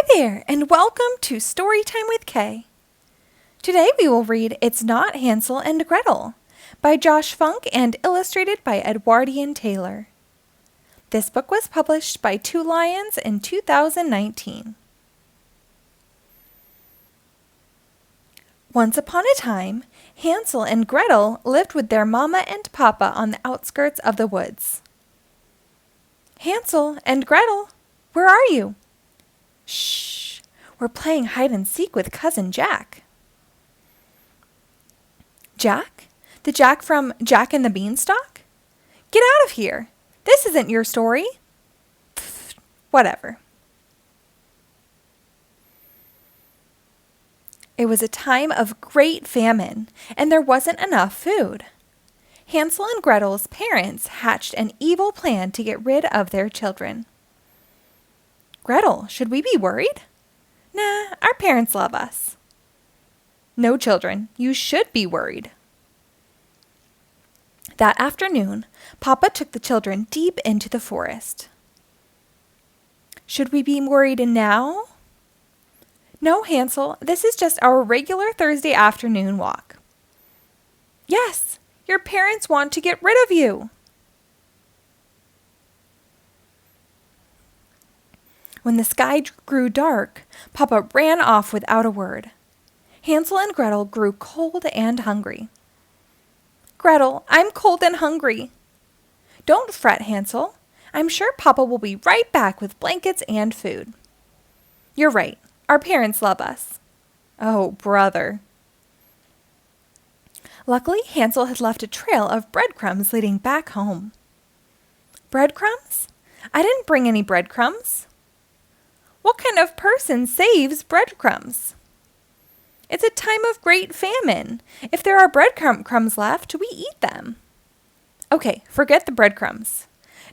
there, and welcome to Storytime with Kay. Today we will read It's Not Hansel and Gretel by Josh Funk and illustrated by Edwardian Tayloe. This book was published by Two Lions in 2019. Once upon a time, Hansel and Gretel lived with their mama and papa on the outskirts of the woods. Hansel and Gretel, where are you? Shh, we're playing hide and seek with Cousin Jack. Jack? The Jack from Jack and the Beanstalk? Get out of here. This isn't your story. Pfft, whatever. It was a time of great famine, and there wasn't enough food. Hansel and Gretel's parents hatched an evil plan to get rid of their children. Gretel, should we be worried? Nah, our parents love us. No, children, you should be worried. That afternoon, Papa took the children deep into the forest. Should we be worried now? No, Hansel, this is just our regular Thursday afternoon walk. Yes, your parents want to get rid of you. When the sky grew dark, Papa ran off without a word. Hansel and Gretel grew cold and hungry. Gretel, I'm cold and hungry. Don't fret, Hansel. I'm sure Papa will be right back with blankets and food. You're right. Our parents love us. Oh, brother. Luckily, Hansel had left a trail of breadcrumbs leading back home. Breadcrumbs? I didn't bring any breadcrumbs. What kind of person saves breadcrumbs? It's a time of great famine. If there are breadcrumbs left, we eat them. Okay, forget the breadcrumbs.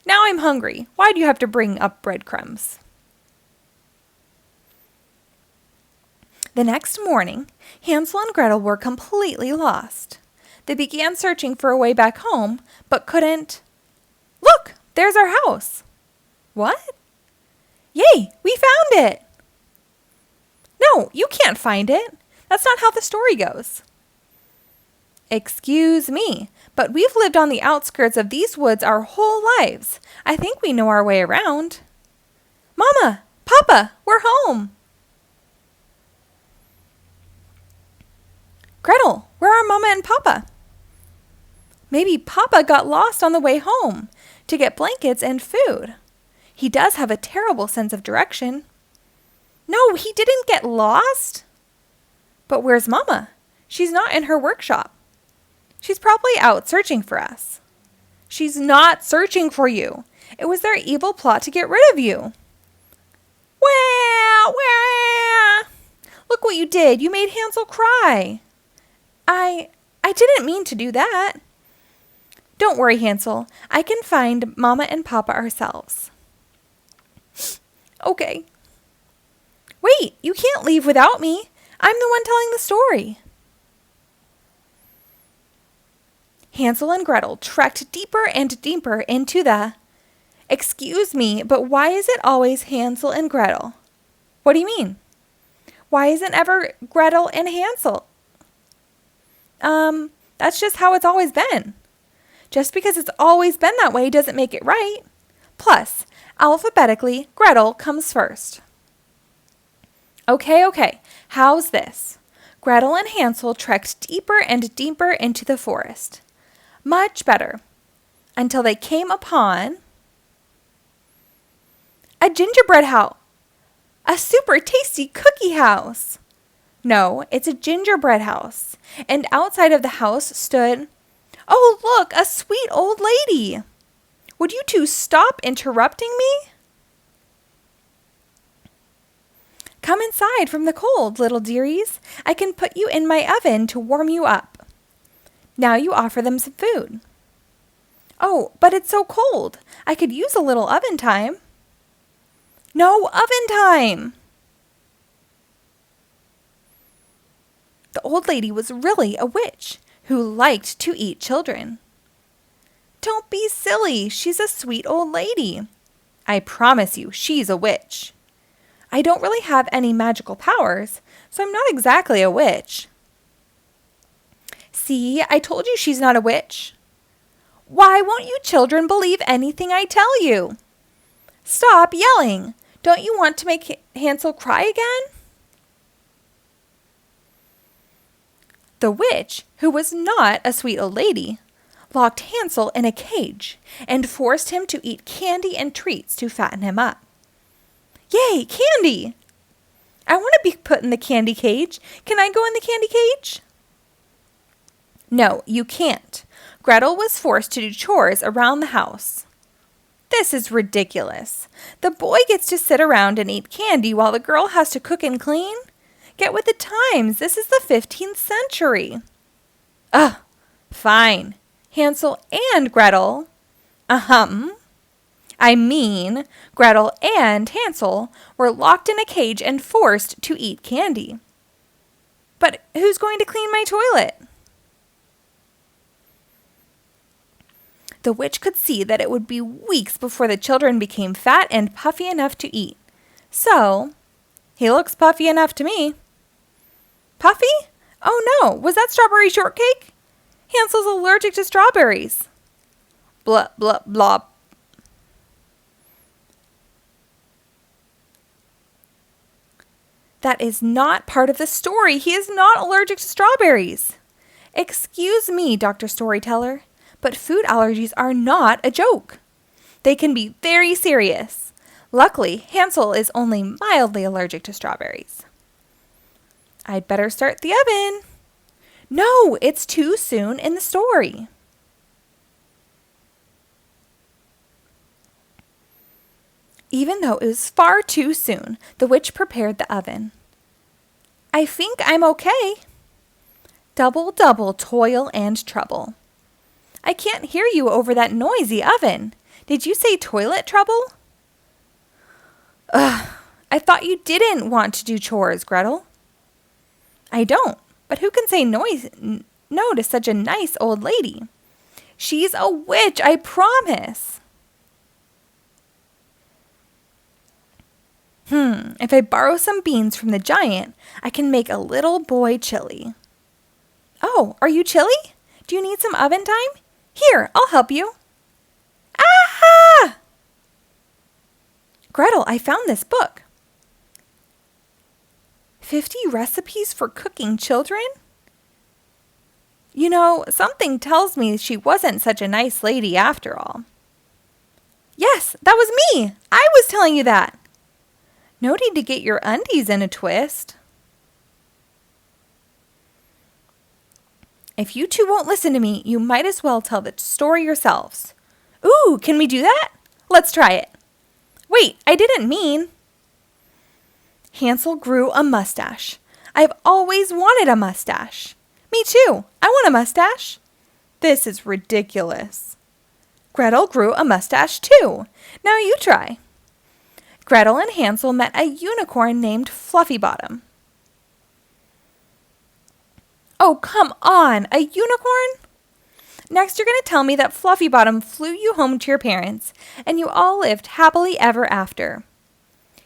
Now I'm hungry. Why do you have to bring up breadcrumbs? The next morning, Hansel and Gretel were completely lost. They began searching for a way back home, but couldn't. Look, there's our house. What? Yay, we found it! No, you can't find it. That's not how the story goes. Excuse me, but we've lived on the outskirts of these woods our whole lives. I think we know our way around. Mama, Papa, we're home. Gretel, where are Mama and Papa? Maybe Papa got lost on the way home to get blankets and food. He does have a terrible sense of direction. No, he didn't get lost. But where's Mama? She's not in her workshop. She's probably out searching for us. She's not searching for you. It was their evil plot to get rid of you. Wah, wah. Look what you did. You made Hansel cry. I didn't mean to do that. Don't worry, Hansel. I can find Mama and Papa ourselves. Okay. Wait, you can't leave without me. I'm the one telling the story. Hansel and Gretel trekked deeper and deeper into the... Excuse me, but why is it always Hansel and Gretel? What do you mean? Why isn't ever Gretel and Hansel? That's just how it's always been. Just because it's always been that way doesn't make it right. Plus, alphabetically, Gretel comes first. Okay. How's this? Gretel and Hansel trekked deeper and deeper into the forest. Much better. Until they came upon a gingerbread house. A super tasty cookie house. No, it's a gingerbread house. And outside of the house stood, oh, look, a sweet old lady. Would you two stop interrupting me? Come inside from the cold, little dearies. I can put you in my oven to warm you up. Now you offer them some food. Oh, but it's so cold. I could use a little oven time. No oven time. The old lady was really a witch who liked to eat children. Don't be silly. She's a sweet old lady. I promise you, she's a witch. I don't really have any magical powers, so I'm not exactly a witch. See, I told you she's not a witch. Why won't you children believe anything I tell you? Stop yelling. Don't you want to make Hansel cry again? The witch, who was not a sweet old lady, locked Hansel in a cage and forced him to eat candy and treats to fatten him up. Yay, candy! I want to be put in the candy cage. Can I go in the candy cage? No, you can't. Gretel was forced to do chores around the house. This is ridiculous. The boy gets to sit around and eat candy while the girl has to cook and clean? Get with the times. This is the 15th century. Ugh, fine. Hansel and Gretel. I mean, Gretel and Hansel were locked in a cage and forced to eat candy. But who's going to clean my toilet? The witch could see that it would be weeks before the children became fat and puffy enough to eat. So, he looks puffy enough to me. Puffy? Oh no, was that strawberry shortcake? Hansel's allergic to strawberries. Blah, blah, blah. That is not part of the story. He is not allergic to strawberries. Excuse me, Dr. Storyteller, but food allergies are not a joke. They can be very serious. Luckily, Hansel is only mildly allergic to strawberries. I'd better start the oven. No, it's too soon in the story. Even though it was far too soon, the witch prepared the oven. I think I'm okay. Double, double toil and trouble. I can't hear you over that noisy oven. Did you say toilet trouble? Ugh, I thought you didn't want to do chores, Gretel. I don't, but who can say no to such a nice old lady? She's a witch, I promise. If I borrow some beans from the giant, I can make a little boy chili. Oh, are you chilly? Do you need some oven time? Here, I'll help you. Ah! Gretel, I found this book. 50 recipes for cooking children? You know, something tells me she wasn't such a nice lady after all. Yes, that was me. I was telling you that. No need to get your undies in a twist. If you two won't listen to me, you might as well tell the story yourselves. Ooh, can we do that? Let's try it. Wait, I didn't mean. Hansel grew a mustache. I've always wanted a mustache. Me too. I want a mustache. This is ridiculous. Gretel grew a mustache too. Now you try. Gretel and Hansel met a unicorn named Fluffybottom. Oh, come on, a unicorn? Next, you're going to tell me that Fluffybottom flew you home to your parents, and you all lived happily ever after.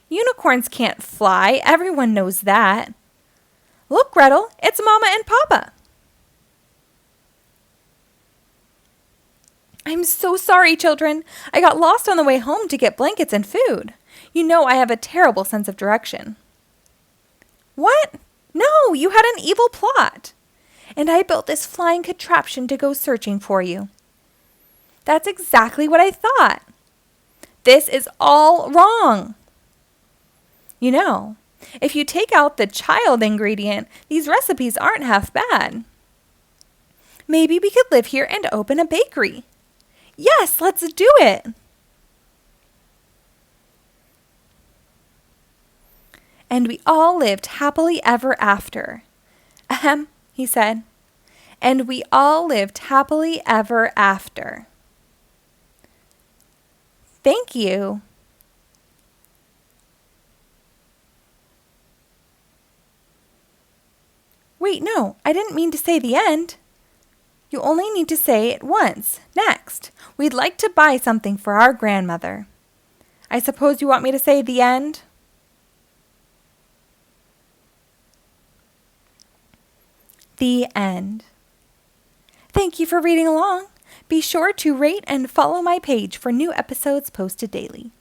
Unicorns can't fly, everyone knows that. Look, Gretel, it's Mama and Papa. I'm so sorry, children. I got lost on the way home to get blankets and food. You know I have a terrible sense of direction. What? No, you had an evil plot. And I built this flying contraption to go searching for you. That's exactly what I thought. This is all wrong. You know, if you take out the child ingredient, these recipes aren't half bad. Maybe we could live here and open a bakery. Yes, let's do it. And we all lived happily ever after. Ahem, he said. And we all lived happily ever after. Thank you. Wait, no, I didn't mean to say the end. You only need to say it once. Next, we'd like to buy something for our grandmother. I suppose you want me to say the end? The end. Thank you for reading along. Be sure to rate and follow my page for new episodes posted daily.